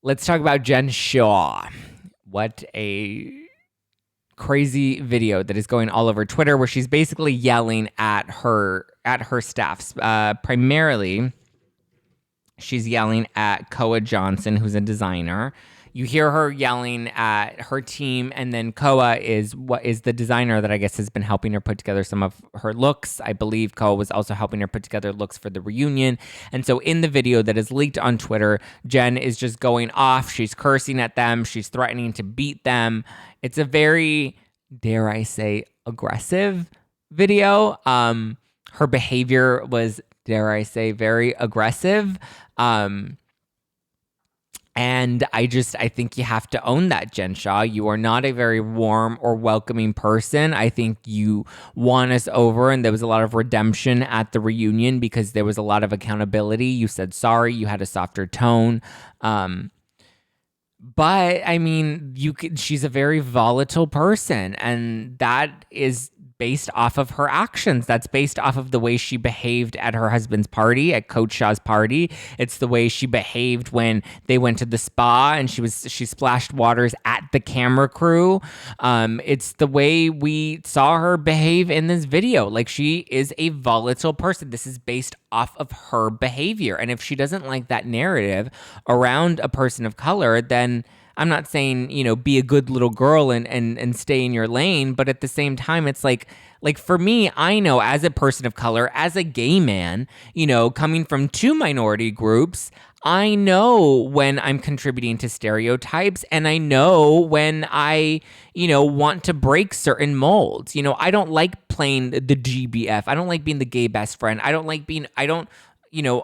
Let's talk about Jen Shah. What a crazy video that is going all over Twitter, where she's basically yelling at her staffs. Primarily, she's yelling at Koa Johnson, who's a designer. You hear her yelling at her team, and then Koa is the designer that I guess has been helping her put together some of her looks. I believe Koa was also helping her put together looks for the reunion. And so in the video that is leaked on Twitter, Jen is just going off. She's cursing at them. She's threatening to beat them. It's a very, dare I say, aggressive video. Her behavior was, dare I say, very aggressive. And I think you have to own that, Jen Shah. You are not a very warm or welcoming person. I think you won us over, and there was a lot of redemption at the reunion because there was a lot of accountability. You said sorry. You had a softer tone. But I mean, she's a very volatile person, and that is based off of her actions. That's based off of the way she behaved at her husband's party, at Coach Shah's party. It's the way she behaved when they went to the spa and she splashed waters at the camera crew. It's the way we saw her behave in this video. Like, she is a volatile person. This is based off of her behavior. And if she doesn't like that narrative around a person of color, then I'm not saying, be a good little girl and stay in your lane. But at the same time, it's like for me, I know as a person of color, as a gay man, coming from two minority groups, I know when I'm contributing to stereotypes, and I know when I, want to break certain molds. I don't like playing the GBF. I don't like being the gay best friend. I don't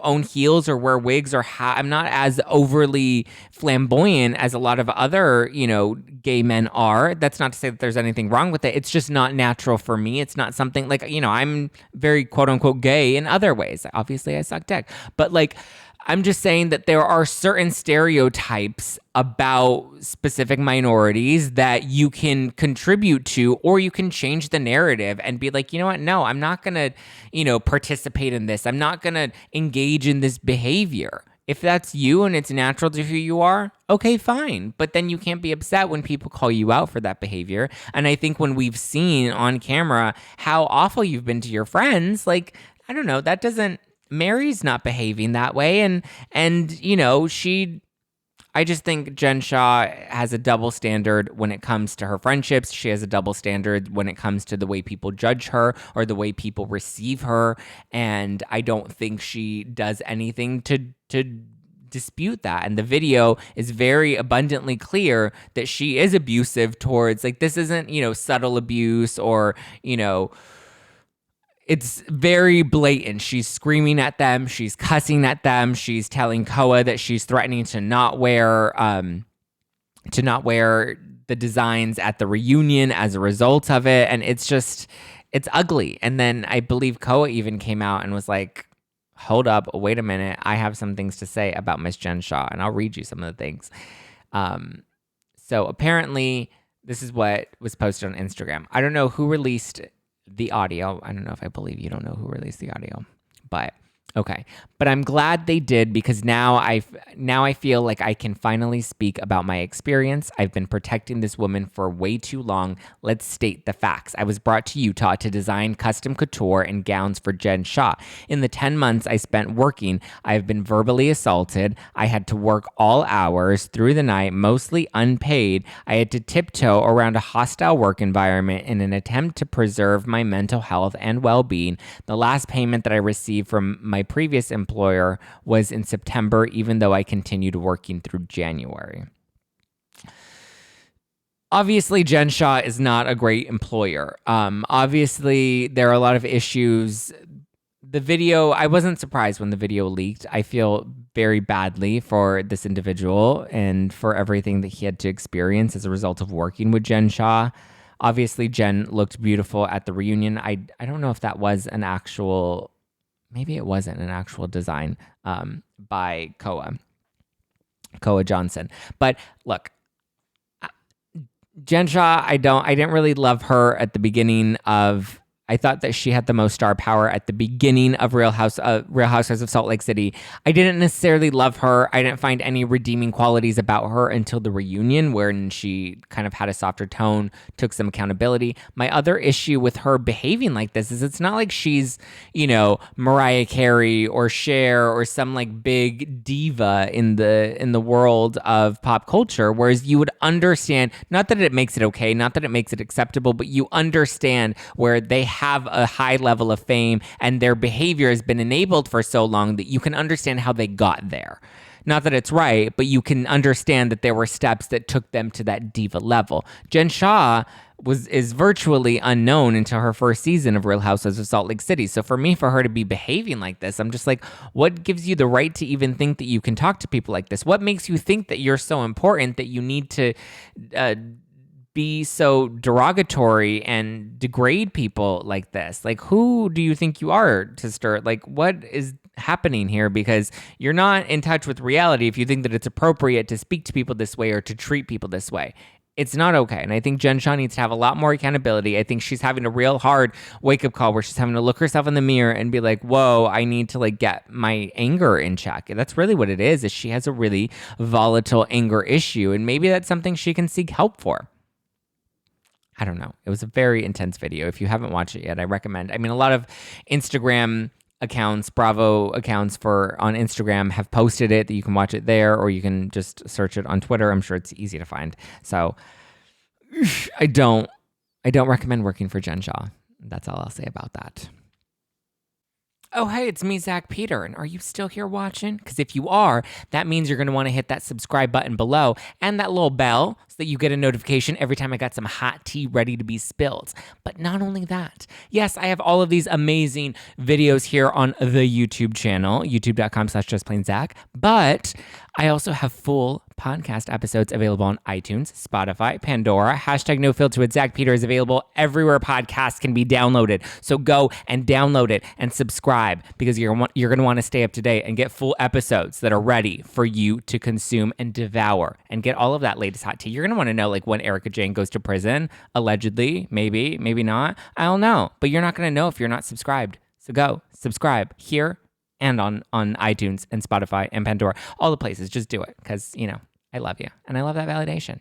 own heels or wear wigs or I'm not as overly flamboyant as a lot of other, gay men are. That's not to say that there's anything wrong with it. It's just not natural for me. It's not something like, I'm very quote unquote gay in other ways. Obviously I suck dick, but I'm just saying that there are certain stereotypes about specific minorities that you can contribute to, or you can change the narrative and be like, you know what? No, I'm not going to, participate in this. I'm not going to engage in this behavior. If that's you and it's natural to who you are, okay, fine. But then you can't be upset when people call you out for that behavior. And I think when we've seen on camera how awful you've been to your friends, I don't know, that doesn't, Mary's not behaving that way. And I just think Jen Shah has a double standard when it comes to her friendships. She has a double standard when it comes to the way people judge her or the way people receive her. And I don't think she does anything to dispute that. And the video is very abundantly clear that she is abusive towards, this isn't, subtle abuse or, it's very blatant. She's screaming at them. She's cussing at them. She's telling Koa that she's threatening to not wear the designs at the reunion as a result of it. And it's ugly. And then I believe Koa even came out and was like, hold up, wait a minute. I have some things to say about Miss Jen Shah, and I'll read you some of the things. So apparently this is what was posted on Instagram. I don't know who released the audio. I don't know if I believe you don't know who released the audio, but okay. But I'm glad they did, because now I feel like I can finally speak about my experience. I've been protecting this woman for way too long. Let's state the facts. I was brought to Utah to design custom couture and gowns for Jen Shah. In the 10 months I spent working, I have been verbally assaulted. I had to work all hours through the night, mostly unpaid. I had to tiptoe around a hostile work environment in an attempt to preserve my mental health and well-being. The last payment that I received from my previous employer was in September, even though I continued working through January. Obviously, Jen Shah is not a great employer. Obviously, there are a lot of issues. The video, I wasn't surprised when the video leaked. I feel very badly for this individual and for everything that he had to experience as a result of working with Jen Shah. Obviously, Jen looked beautiful at the reunion. I don't know if that was an actual... Maybe it wasn't an actual design by Koa Johnson. But look, Jen Shah, I didn't really love her at the beginning of I thought that she had the most star power at the beginning of Real Housewives of Salt Lake City. I didn't necessarily love her. I didn't find any redeeming qualities about her until the reunion, wherein she kind of had a softer tone, took some accountability. My other issue with her behaving like this is it's not like she's, Mariah Carey or Cher or some like big diva in the world of pop culture, whereas you would understand, not that it makes it okay, not that it makes it acceptable, but you understand where they have a high level of fame and their behavior has been enabled for so long that you can understand how they got there. Not that it's right, but you can understand that there were steps that took them to that diva level. Jen Shah is virtually unknown until her first season of Real Housewives of Salt Lake City. So for her to be behaving like this, I'm just like, what gives you the right to even think that you can talk to people like this? What makes you think that you're so important that you need to be so derogatory and degrade people like this? Like, who do you think you are to stir? Like, what is happening here? Because you're not in touch with reality if you think that it's appropriate to speak to people this way or to treat people this way. It's not okay. And I think Jen Shah needs to have a lot more accountability. I think she's having a real hard wake-up call where she's having to look herself in the mirror and be like, whoa, I need to like get my anger in check. That's really what it is she has a really volatile anger issue. And maybe that's something she can seek help for. I don't know. It was a very intense video. If you haven't watched it yet, I recommend. I mean, a lot of Instagram accounts, Bravo accounts on Instagram have posted it, that you can watch it there, or you can just search it on Twitter. I'm sure it's easy to find. So I don't recommend working for Jen Shah. That's all I'll say about that. Oh, hey, it's me, Zack Peter, and are you still here watching? Because if you are, that means you're going to want to hit that subscribe button below and that little bell so that you get a notification every time I got some hot tea ready to be spilled. But not only that, yes, I have all of these amazing videos here on the YouTube channel, youtube.com/justplainzack, but I also have full podcast episodes available on iTunes, Spotify, Pandora. #NoFilter with Zack Peter is available everywhere podcasts can be downloaded. So go and download it and subscribe, because you're going to want to stay up to date and get full episodes that are ready for you to consume and devour and get all of that latest hot tea. You're going to want to know like when Erica Jane goes to prison, allegedly, maybe not. I don't know, but you're not going to know if you're not subscribed. So go subscribe here and on iTunes and Spotify and Pandora, all the places. Just do it because, I love you and I love that validation.